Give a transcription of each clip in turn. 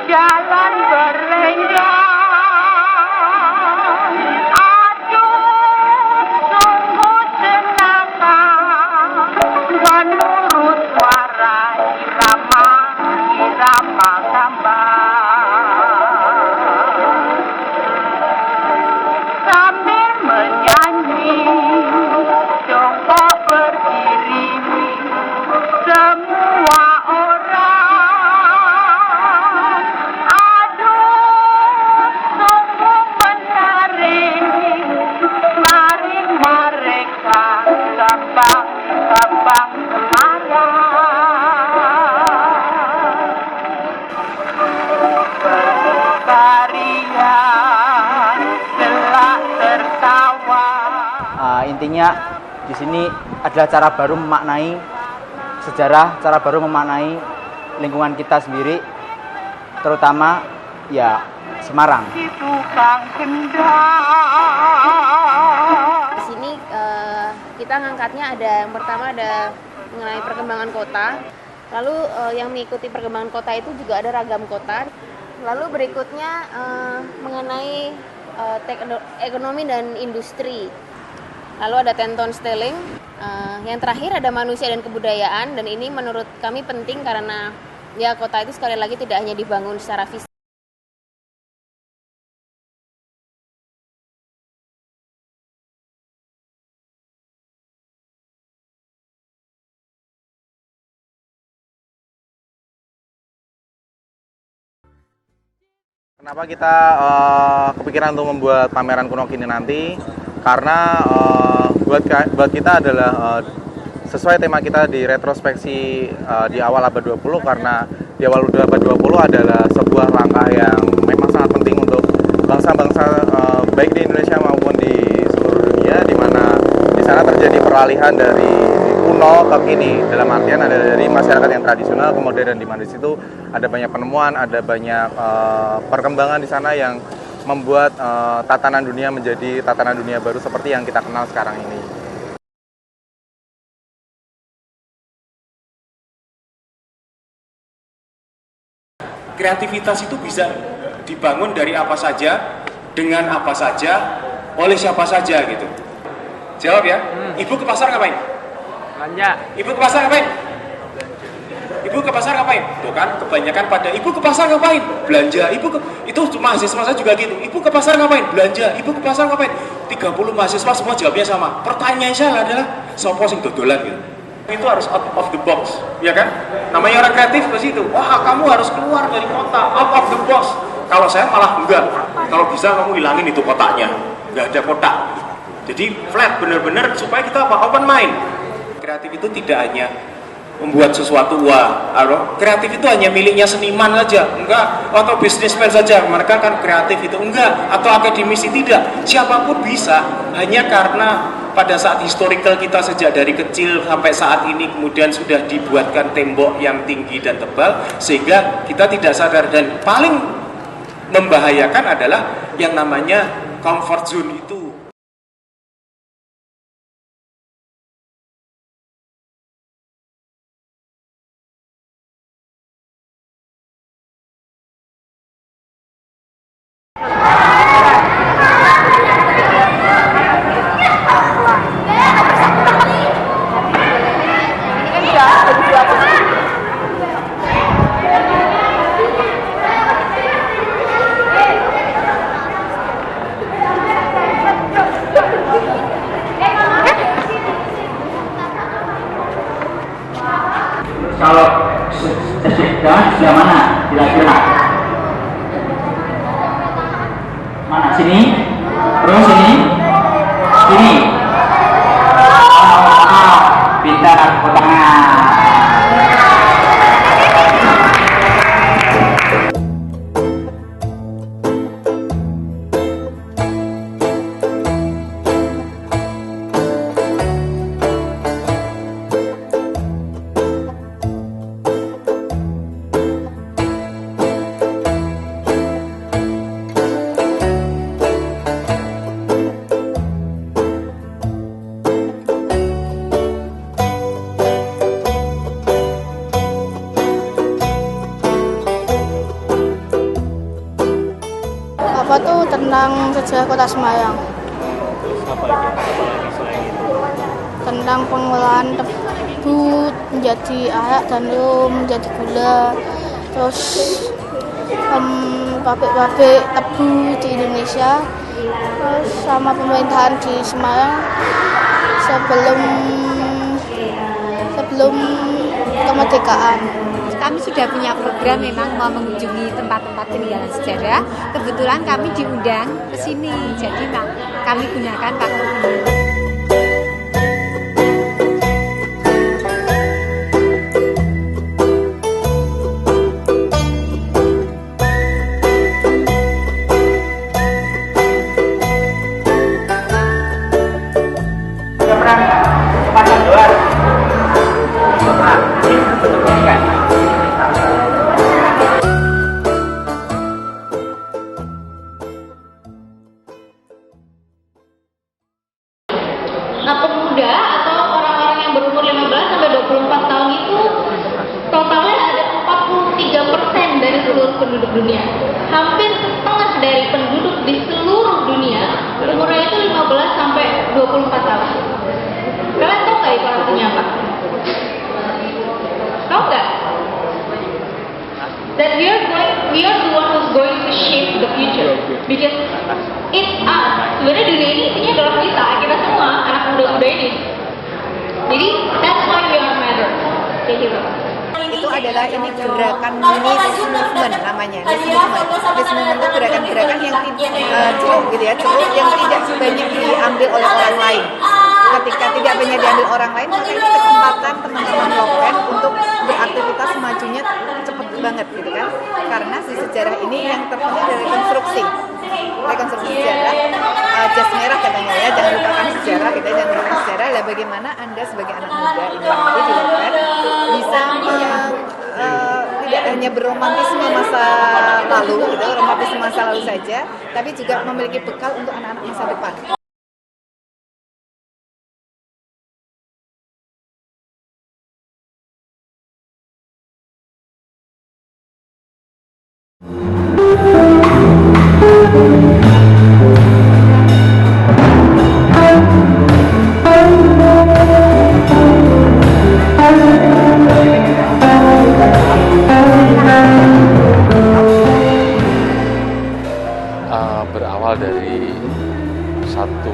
Jalan berlenggak, aduh sungguh senang menurut suara irama gambang. Sambil menyanyi, jongkok berdiri semua orang. Aduh, sungguh menarik. Mari mereka gambang semarang. Berkarya gelak tertawa. Intinya di sini adalah cara baru memaknai sejarah, cara baru memaknai lingkungan kita sendiri, terutama ya Semarang. Di tukang kendang. Di sini kita ngangkatnya ada yang pertama ada mengenai perkembangan kota, lalu yang mengikuti perkembangan kota itu juga ada ragam kota, lalu berikutnya mengenai ekonomi dan industri, lalu ada 10 tone sterling, yang terakhir ada manusia dan kebudayaan, dan ini menurut kami penting karena ya kota itu sekali lagi tidak hanya dibangun secara fisik. Kenapa kita kepikiran untuk membuat pameran kuno kini nanti? Karena buat kita adalah sesuai tema kita di retrospeksi di awal abad 20, karena di awal abad 20 adalah sebuah langkah yang memang sangat penting untuk bangsa-bangsa baik di Indonesia maupun di seluruh dunia, di mana di sana terjadi peralihan dari kuno ke kini, dalam artian ada dari masyarakat yang tradisional ke modern, di mana di situ ada banyak penemuan, ada banyak perkembangan di sana yang membuat tatanan dunia menjadi tatanan dunia baru seperti yang kita kenal sekarang ini. Kreativitas itu bisa dibangun dari apa saja, dengan apa saja, oleh siapa saja gitu. Jawab ya. Ibu ke pasar ngapain? Belanja. Ibu ke pasar ngapain? Ibu ke pasar ngapain? Tuh kan, kebanyakan pada ibu ke pasar ngapain? Belanja. Itu mahasiswa saya juga gitu. Ibu ke pasar ngapain? Belanja. Ibu ke pasar ngapain? 30 mahasiswa semua jawabnya sama. Pertanyaan saya adalah sopo sing dodolan gitu. Itu harus out of the box, ya kan? Namanya orang kreatif ke situ. Wah, kamu harus keluar dari kota, out of the box. Kalau saya malah enggak. Kalau bisa kamu hilangin itu kotaknya. Enggak ada kotak. Jadi flat, bener-bener supaya kita open mind. Kreatif itu tidak hanya membuat sesuatu kreatif itu hanya miliknya seniman saja, enggak, atau bisnismen saja, mereka kan kreatif itu enggak, atau akademisi tidak, siapapun bisa, hanya karena pada saat historical kita sejak dari kecil sampai saat ini kemudian sudah dibuatkan tembok yang tinggi dan tebal sehingga kita tidak sadar, dan paling membahayakan adalah yang namanya comfort zone itu. Kalau jangan sebelah mana? Kira-kira mana? Sini, terus sini, sini. Pintar aku tengah. tentang sejarah Kota Semarang. Apa lagi selain itu? Tentang pengolahan tebu menjadi arak dan lalu menjadi gula. Terus pabrik-pabrik tebu di Indonesia. Terus sama pemerintahan di Semarang sebelum kemerdekaan. Kami sudah punya program memang mau mengunjungi tempat-tempat peninggalan sejarah. Kebetulan kami diundang ke sini, jadi kami gunakan waktu ini. Nah, pemuda atau orang-orang yang berumur 15 sampai 24 tahun itu totalnya ada 43% dari seluruh penduduk dunia. Hampir setengah dari penduduk di seluruh dunia umurnya itu 15 sampai 24 tahun. Kalian tahu nggak itu artinya apa? Tahu nggak? That we are the one who's going to shape the future because it's us. Sebenarnya dunia ini isinya adalah kita semua anak muda-muda ini. Jadi that's why we are matter. Kayak gitu. Itu adalah ini gerakan Nice Movement namanya. Nice Movement itu gerakan-gerakan yang ceruk gitu ya, ceruk yang tidak banyak diambil oleh orang lain. Ketika tidak banyak diambil orang lain, maka ini kesempatan teman-teman Lokwen untuk beraktivitas majunya cepat banget gitu kan. Karena di sejarah ini yang terpenting dari rekonstruksi sejarah, jas merah katanya ya, jangan lupakan sejarah, kita jangan lupakan sejarah. Lah bagaimana Anda sebagai anak muda ini nanti di Lokwen bisa tidak hanya berromantisme masa lalu gitu, romantisme masa lalu saja, tapi juga memiliki bekal untuk anak-anak masa depan. Berawal dari satu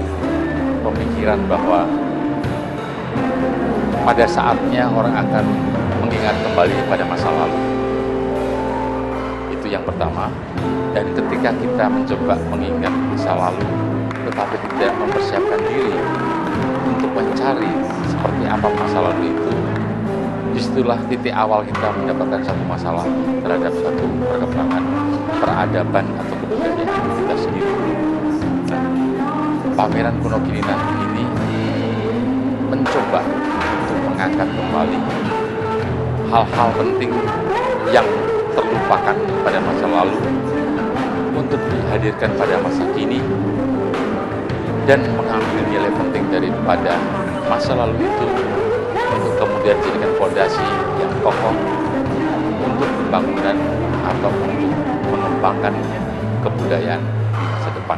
pemikiran bahwa pada saatnya orang akan mengingat kembali pada masa lalu. Itu yang pertama. Dan ketika kita mencoba mengingat masa lalu, tetapi tidak mempersiapkan diri untuk mencari seperti apa masa lalu itu, disitulah titik awal kita mendapatkan satu masalah terhadap satu perkembangan peradaban atau kebudayaan kita sendiri. Nah, pameran kuno kini nanti ini mencoba untuk mengangkat kembali hal-hal penting yang terlupakan pada masa lalu untuk dihadirkan pada masa kini dan mengambil nilai penting daripada masa lalu itu untuk kemudian dijadikan fondasi yang kokoh untuk pembangunan atau untuk mengembangkan kebudayaan di masa depan.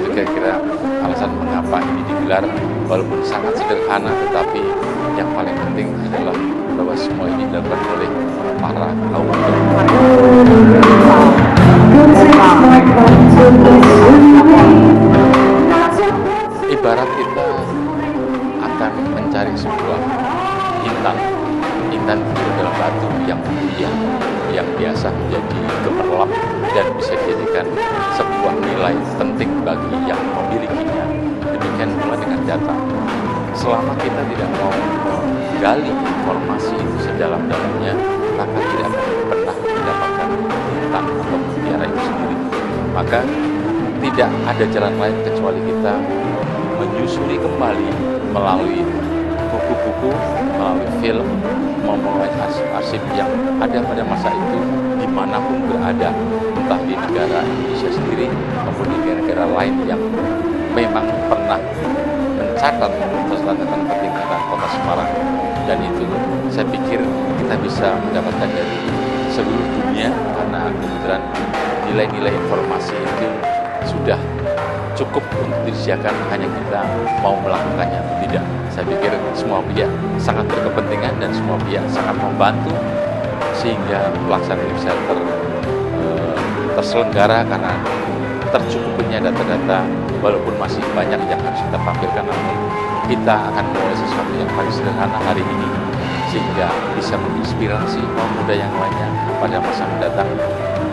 Itu kira-kira alasan mengapa ini digelar, walaupun sangat sederhana, tetapi yang paling penting adalah bahwa semua ini dilakukan oleh para kaum muda. Ibarat kita akan mencari sebuah intan itu dalam batu yang mulia, yang biasa menjadi gemerlap dan bisa dijadikan sebuah nilai penting bagi yang memilikinya. Demikian pula dengan data. Selama kita tidak mau menggali informasi itu sedalam-dalamnya, maka tidak akan pernah mendapatkan intan atau mutiara itu sendiri. Maka tidak ada jalan lain kecuali kita menyusuri kembali melalui buku-buku, melalui film, melalui arsip-arsip yang ada pada masa itu dimanapun berada, entah di negara Indonesia sendiri maupun di negara-negara lain yang memang pernah mencatat tentang penting tentang Kota Semarang. Dan itu saya pikir kita bisa mendapatkan dari seluruh dunia, karena kebetulan nilai-nilai informasi itu sudah cukup untuk disediakan, hanya kita mau melakukannya atau tidak. Saya pikir semua pihak sangat berkepentingan dan semua pihak sangat membantu sehingga pelaksanaan ini bisa terselenggara karena tercukupinya data-data, walaupun masih banyak yang harus kita tampilkan, namun kita akan mulai sesuatu yang paling sederhana hari ini sehingga bisa menginspirasi kaum muda yang lainnya pada masa mendatang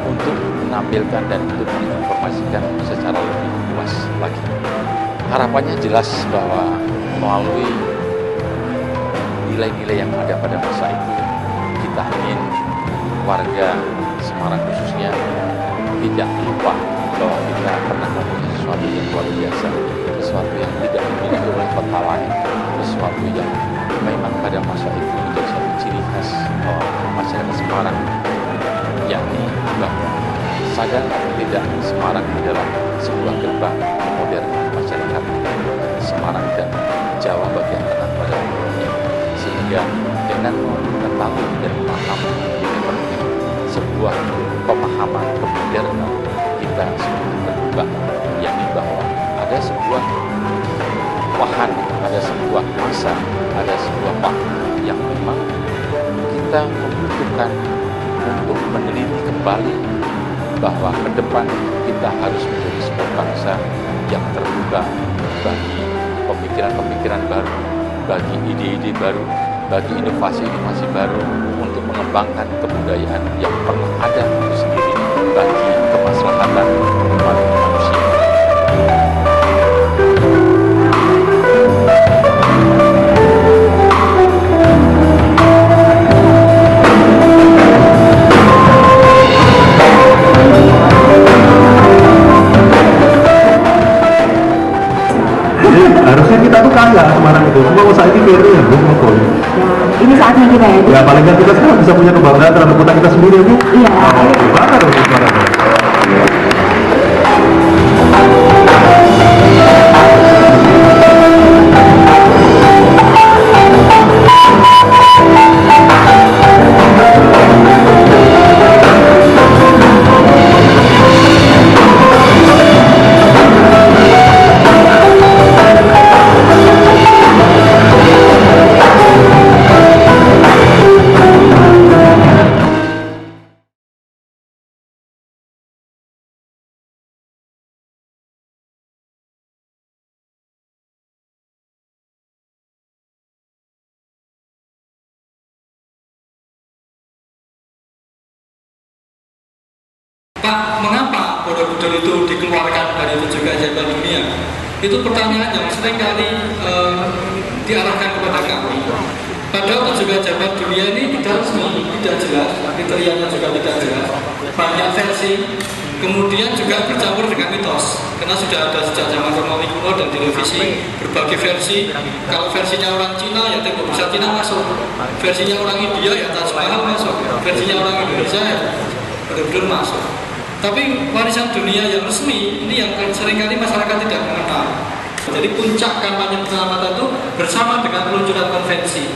untuk menampilkan dan untuk menginformasikan secara lebih luas lagi. Harapannya jelas bahwa melalui nilai-nilai yang ada pada masa itu, kita ingin warga Semarang khususnya tidak lupa bahwa kita pernah mempunyai sesuatu yang luar biasa, sesuatu yang tidak dimiliki oleh kota lain, sesuatu yang memang pada masa itu menjadi satu ciri khas masyarakat Semarang, yakni bahwa sadar atau tidak, Semarang adalah sebuah gerbang modern masyarakat Semarang dan Jawa bagian tengah pada umumnya. Sehingga dengan mengetahui dan memahami ini penting sebuah pemahaman kemodernan kita semua terbuka, yakni bahwa ada sebuah wahana, ada sebuah masa, ada sebuah waktu yang memang kita membutuhkan untuk meneliti kembali bahwa ke depan kita harus menjadi sebuah bangsa yang terbuka bagi pemikiran-pemikiran baru, bagi ide-ide baru, bagi inovasi-inovasi baru untuk mengembangkan kebudayaan yang pernah ada itu sendiri bagi kemaslahatan umat manusia. Harusnya kita tuh kaya Semarang itu, semua usaha ini kiri ya Bu. Ini saatnya kita ya. Ya paling nggak kita sekarang bisa punya kebanggaan terhadap kota kita sendiri ya Bu. Iya. Gimana dong Semarang? Pak, mengapa Borobudur itu dikeluarkan dari 7 keajaiban dunia? Itu pertanyaan yang sering kali diarahkan kepada kami. Padahal 7 keajaiban dunia ini tidak resmi, tidak jelas, kriterianya juga tidak jelas, banyak versi, kemudian juga bercampur dengan mitos. Karena sudah ada sejak zaman Romawi kuno dan direvisi berbagai versi. Kalau versinya orang Cina ya tembok besar Cina masuk, versinya orang India ya Taj Mahal masuk, versinya orang Indonesia ya Borobudur masuk. Tapi warisan dunia yang resmi ini yang seringkali masyarakat tidak mengenal. Jadi puncak kampanye penyelamatan itu bersama dengan peluncuran konvensi.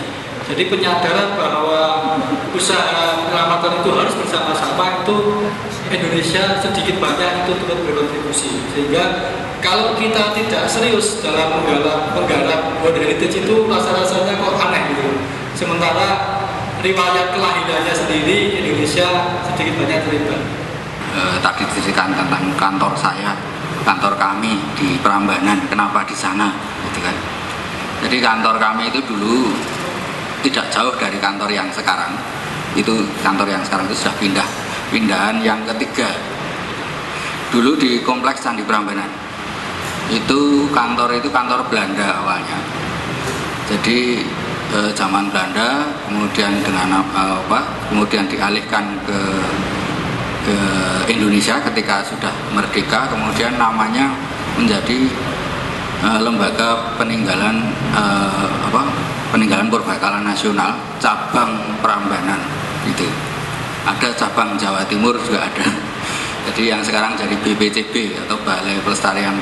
Jadi penyadaran bahwa usaha penyelamatan itu harus bersama-sama, itu Indonesia sedikit banyak itu turut berkontribusi. Sehingga kalau kita tidak serius dalam menggarap World Heritage itu rasa-rasanya kok aneh gitu. Sementara riwayat kelahirannya sendiri Indonesia sedikit banyak terlibat. Tadi diceritakan tentang kantor saya, kantor kami di Prambanan, kenapa di sana, gitu kan. Jadi kantor kami itu dulu tidak jauh dari kantor yang sekarang. Itu kantor yang sekarang itu sudah pindahan yang ketiga. Dulu di kompleks Candi Prambanan. Itu kantor Belanda awalnya. Jadi zaman Belanda, kemudian dengan kemudian dialihkan ke Indonesia ketika sudah merdeka, kemudian namanya menjadi Lembaga Peninggalan Peninggalan Purbakala Nasional cabang Prambanan gitu. Ada cabang Jawa Timur juga ada. Jadi yang sekarang jadi BPCB atau Balai Pelestarian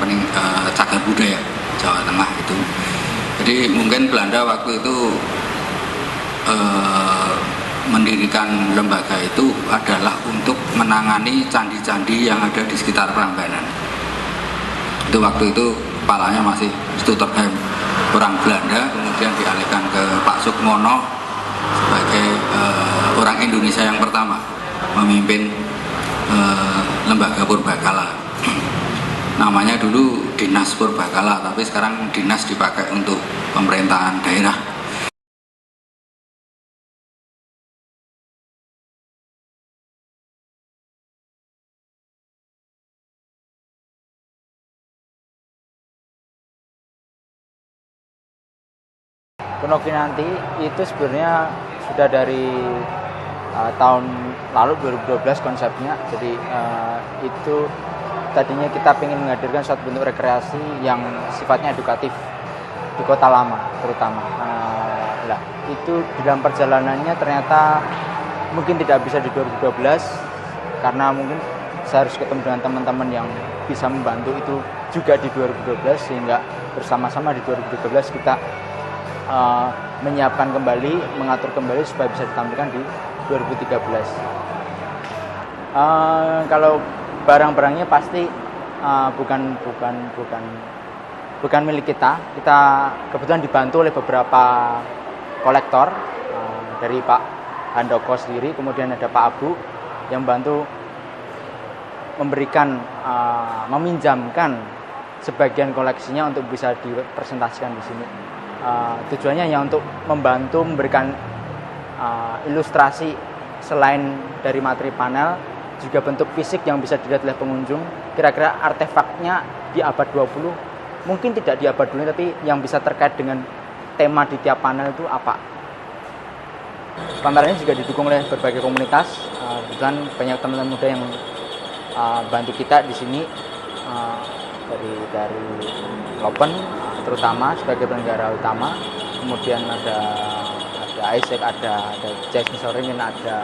Cagar Budaya Jawa Tengah itu. Jadi mungkin Belanda waktu itu mendirikan lembaga itu adalah untuk menangani candi-candi yang ada di sekitar Prambanan. Itu waktu itu kepalanya masih Stutterheim, orang Belanda, kemudian dialihkan ke Pak Sukmono sebagai orang Indonesia yang pertama memimpin lembaga Purbakala. Namanya dulu Dinas Purbakala, tapi sekarang dinas dipakai untuk pemerintahan daerah. Kuno Kinanti itu sebenarnya sudah dari tahun lalu 2012 konsepnya. Jadi itu tadinya kita ingin menghadirkan suatu bentuk rekreasi yang sifatnya edukatif di Kota Lama terutama. Lah itu dalam perjalanannya ternyata mungkin tidak bisa di 2012 karena mungkin saya harus ketemu dengan teman-teman yang bisa membantu itu juga di 2012, sehingga bersama-sama di 2012 kita menyiapkan kembali, mengatur kembali supaya bisa ditampilkan di 2013. Kalau barang-barangnya pasti bukan milik kita. Kita kebetulan dibantu oleh beberapa kolektor dari Pak Handoko sendiri, kemudian ada Pak Abu yang bantu memberikan, meminjamkan sebagian koleksinya untuk bisa dipresentasikan di sini. Tujuannya hanya untuk membantu memberikan ilustrasi selain dari materi panel, juga bentuk fisik yang bisa dilihat oleh pengunjung. Kira-kira artefaknya di abad 20, mungkin tidak di abad 20, tapi yang bisa terkait dengan tema di tiap panel itu apa. Pameran ini juga didukung oleh berbagai komunitas. Kebetulan banyak teman-teman muda yang bantu kita di sini, dari Lopen terutama sebagai penyelenggara utama, kemudian ada Isaac, ada Jazz Misoringin, ada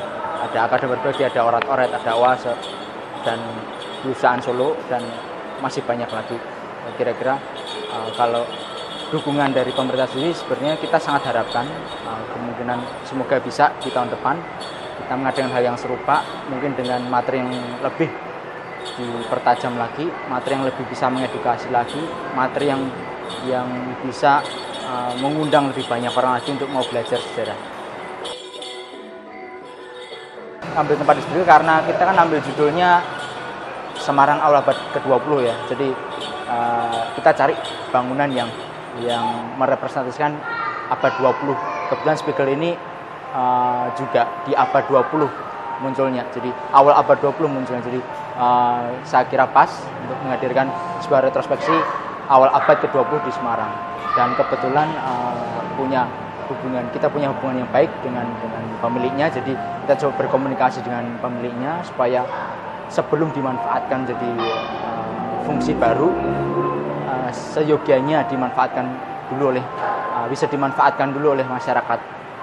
Akademi Berbagi, ada Orat-Oret, ada Oase, dan perusahaan Solo, dan masih banyak lagi. Kira-kira kalau dukungan dari pemerintah sendiri sebenarnya kita sangat harapkan, kemungkinan semoga bisa di tahun depan kita mengadakan hal yang serupa, mungkin dengan materi yang lebih dipertajam lagi, materi yang lebih bisa mengedukasi lagi, materi yang bisa mengundang lebih banyak orang lagi untuk mau belajar sejarah. Ambil tempat di studio karena kita kan ambil judulnya Semarang Awal Abad ke-20 ya. Jadi kita cari bangunan yang merepresentasikan abad 20. Kebetulan Spiegel ini juga di abad 20 munculnya. Jadi awal abad 20 munculnya. Jadi saya kira pas untuk menghadirkan sebuah retrospeksi awal abad ke-20 di Semarang. Dan kebetulan kita punya hubungan yang baik dengan pemiliknya, jadi kita coba berkomunikasi dengan pemiliknya supaya sebelum dimanfaatkan jadi fungsi baru, seyogianya bisa dimanfaatkan dulu oleh masyarakat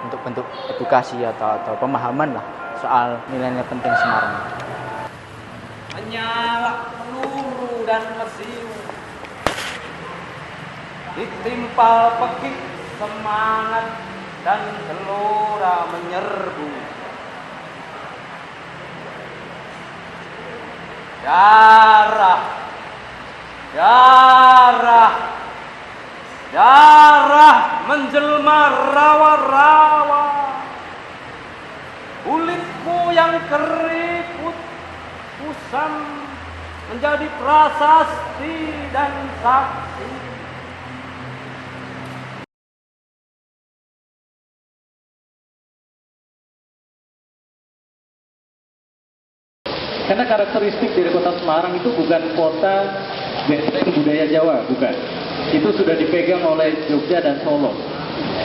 untuk bentuk edukasi atau pemahaman lah soal nilai-nilai penting Semarang. Menyala peluru dan mesin, ditimpal pekik semangat dan gelora menyerbu. Darah, darah, darah menjelma rawa-rawa. Kulitmu yang keriput kusam menjadi prasasti dan saksi. Karena karakteristik dari kota Semarang itu bukan kota budaya Jawa, bukan. Itu sudah dipegang oleh Jogja dan Solo.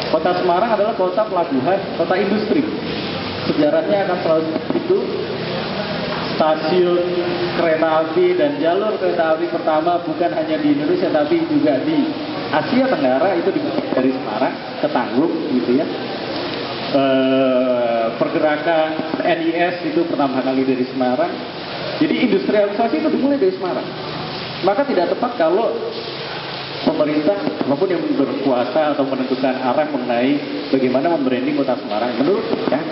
Kota Semarang adalah kota pelabuhan, kota industri. Sejarahnya akan selalu itu. Stasiun kereta api dan jalur kereta api pertama bukan hanya di Indonesia tapi juga di Asia Tenggara itu dibuat dari Semarang ke Tanggung, gitu ya. Pergerakan NIS itu pertama kali dari Semarang. Jadi industrialisasi itu dimulai dari Semarang. Maka tidak tepat kalau pemerintah maupun yang berkuasa atau menentukan arah mengenai bagaimana membranding kota Semarang. Menurut saya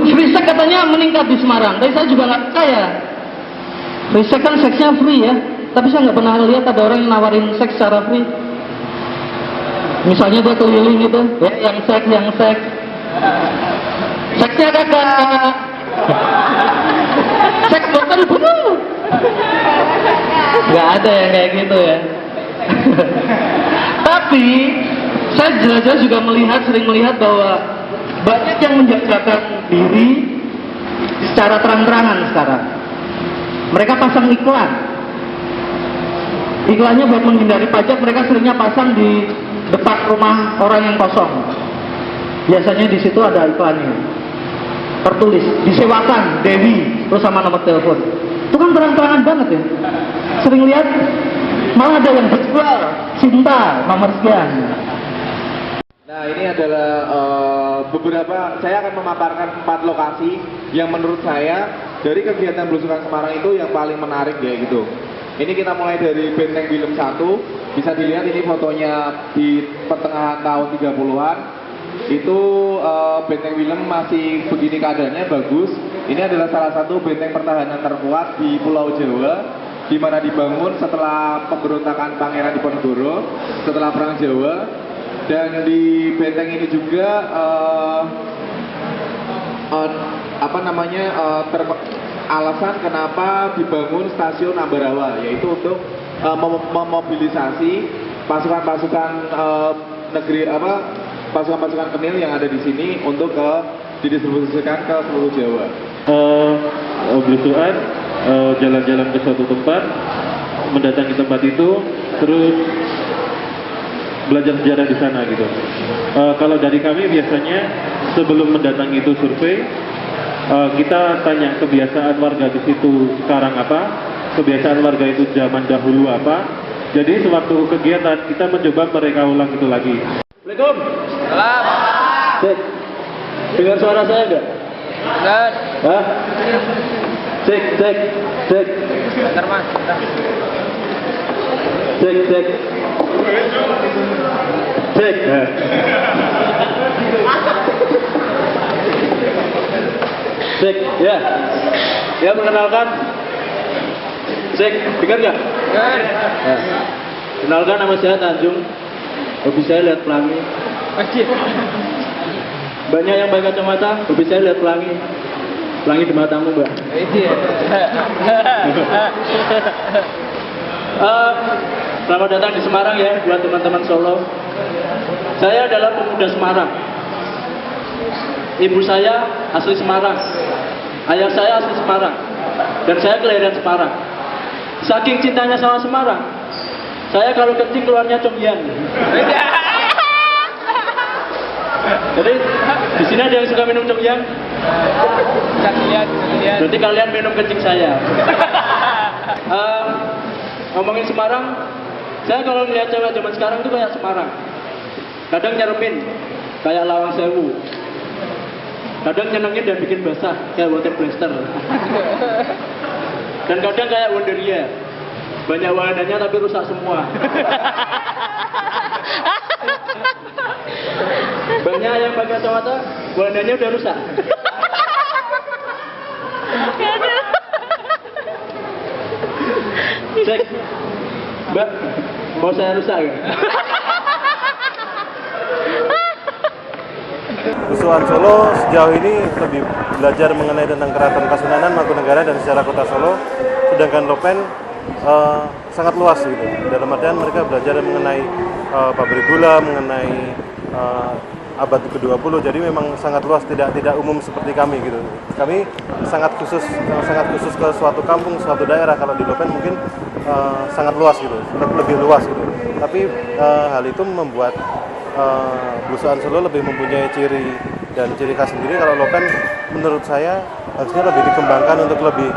Free sex katanya meningkat di Semarang, tapi saya juga nggak percaya. Free sex kan seksnya free ya, tapi saya nggak pernah lihat ada orang yang nawarin seks secara free. Misalnya dia keliling gitu, ya yang seks. Seksnya kakak. Seks botol bener. Nggak ada yang kayak gitu ya. Tapi saya jelas-jelas juga sering melihat bahwa banyak yang menjajakan diri secara terang-terangan sekarang. Mereka pasang iklan. Iklannya buat menghindari pajak, mereka seringnya pasang di depan rumah orang yang kosong. Biasanya di situ ada iklannya. Tertulis, disewakan Dewi, terus sama nomor telepon. Itu kan terang-terangan banget ya. Sering lihat, malah ada yang berjual Cinta nomor sekian. Nah, ini adalah beberapa, saya akan memaparkan 4 lokasi yang menurut saya dari kegiatan Belusukan Semarang itu yang paling menarik ya gitu. Ini kita mulai dari Benteng Willem 1, bisa dilihat ini fotonya di pertengahan tahun 30-an. Itu Benteng Willem masih begini keadaannya, bagus. Ini adalah salah satu benteng pertahanan terkuat di Pulau Jawa, di mana dibangun setelah pemberontakan Pangeran Diponegoro, setelah Perang Jawa. Dan di benteng ini juga alasan kenapa dibangun stasiun Ambarawa, yaitu untuk memobilisasi pasukan-pasukan pasukan-pasukan Kenil yang ada di sini untuk didistribusikan ke seluruh Jawa. Belusukan, jalan-jalan ke suatu tempat, mendatangi tempat itu, terus belajar sejarah di sana gitu. Kalau dari kami biasanya sebelum mendatangi itu survei, kita tanya kebiasaan warga di situ sekarang apa, kebiasaan warga itu zaman dahulu apa. Jadi sewaktu kegiatan kita mencoba mereka ulang itu lagi. Assalamualaikum. Salam. Cek. Dengar suara saya enggak? Dengar. Hah? Cek. Bentar Mas. Cek. Cek, ya. Ya, mengenalkan. Cek, dengar nggak? Dengar. Nah. Kenalkan, nama saya Tanjung. Hobi saya lihat pelangi. Banyak yang pakai kacamata. Hobi saya lihat pelangi. Pelangi di matamu, Mbak. Selamat datang di Semarang ya, buat teman-teman Solo. Saya adalah pemuda Semarang. Ibu saya asli Semarang, ayah saya asli Semarang, dan saya kelahiran Semarang. Saking cintanya sama Semarang, saya kalau kencing keluarnya combian. Jadi di sini ada yang suka minum combian? Berarti kalian minum kencing saya. Ngomongin Semarang, saya kalau lihat cewek zaman sekarang itu kayak Semarang. Kadang nyeremin, kayak Lawang Sewu. Kadang nyenengin dan bikin basah, kayak Water Blaster. Dan kadang kayak Wonderia. Banyak wahananya tapi rusak semua. Banyak yang pakai kacamata, wahananya udah rusak. Cek, Mbak, mau saya rusak ya? Belusukan Solo sejauh ini lebih belajar mengenai tentang Keraton Kasunanan, Mangkunegara dan sejarah kota Solo, sedangkan Lopen sangat luas gitu. Dalam artian mereka belajar mengenai pabrik gula, mengenai abad ke-20, jadi memang sangat luas, tidak umum seperti kami gitu. Kami sangat khusus ke suatu kampung, suatu daerah. Kalau di Lopen mungkin sangat luas gitu, lebih luas gitu. Tapi hal itu membuat Belusukan Solo lebih mempunyai ciri dan ciri khas sendiri. Kalau Lopen menurut saya harusnya lebih dikembangkan untuk lebih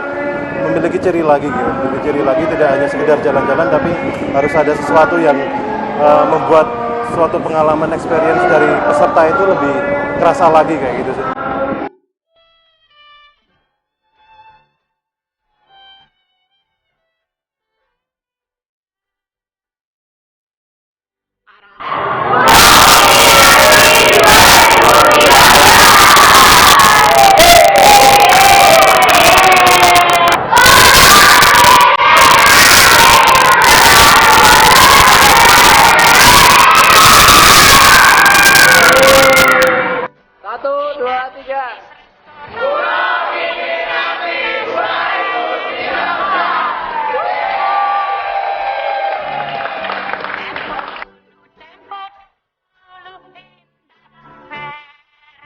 memiliki ciri lagi gitu. Memiliki ciri lagi, tidak hanya sekedar jalan-jalan, tapi harus ada sesuatu yang membuat suatu pengalaman experience dari peserta itu lebih kerasa lagi kayak gitu sih. 2, 3.